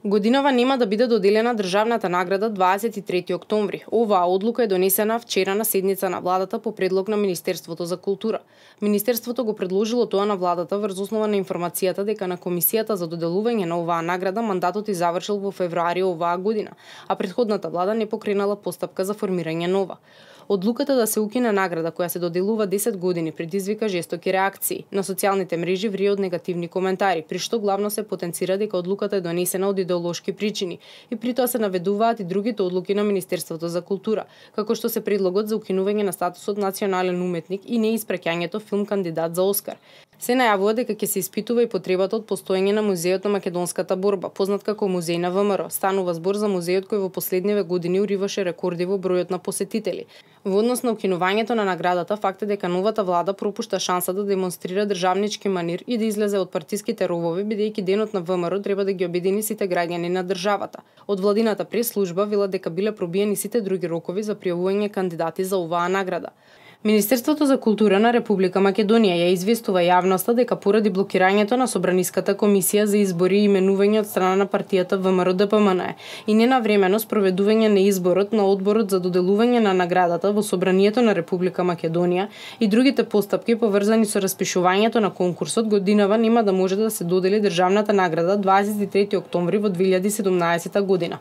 Годинава нема да биде доделена државната награда 23 октомври. Оваа одлука е донесена вчера на седница на владата по предлог на Министерството за култура. Министерството го предложило тоа на владата врз основа на информацијата дека на комисијата за доделување на оваа награда мандатот и завршил во февруари оваа година, а претходната влада не покренала постапка за формирање нова. Одлуката да се укине награда која се доделува 10 години предизвика жестоки реакции. На социјалните мрежи врие од негативни коментари, при што главно се потенцира дека одлуката е донесена од идеолошки причини и при тоа се наведуваат и другите одлуки на Министерството за култура, како што се предлогот за укинување на статусот национален уметник и неиспраќањето филм кандидат за Оскар. Се најавува дека ќе се испитува и потребата од постоење на музеот на македонската борба, познат како музеј на ВМРО. Станува збор за музеот кој во последниве години уриваше рекорди во бројот на посетители. Во однос на укинувањето на наградата, факт е дека новата влада пропушта шанса да демонстрира државнички манир и да излезе од партиските ровови, бидејќи денот на ВМРО треба да ги обедини сите граѓани на државата. Од владината прес-служба вела дека биле пробиени сите други рокови за пријавување кандидати за оваа награда. Министерството за култура на Република Македонија ја известува јавноста дека поради блокирањето на Собраниската комисија за избори и именување од страна на партијата ВМРО-ДПМН и ненавремено спроведување на изборот на одборот за доделување на наградата во Собранието на Република Македонија и другите постапки поврзани со распишувањето на конкурсот, годинава нема да може да се додели државната награда 23 октомври во 2017 година.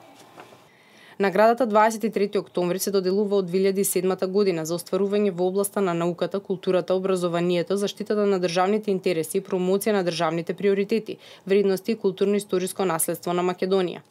Наградата 23 октомври се доделува од 2007 година за остварување во областа на науката, културата, образованието, заштитата на државните интереси и промоција на државните приоритети, вредности и културно-историско наследство на Македонија.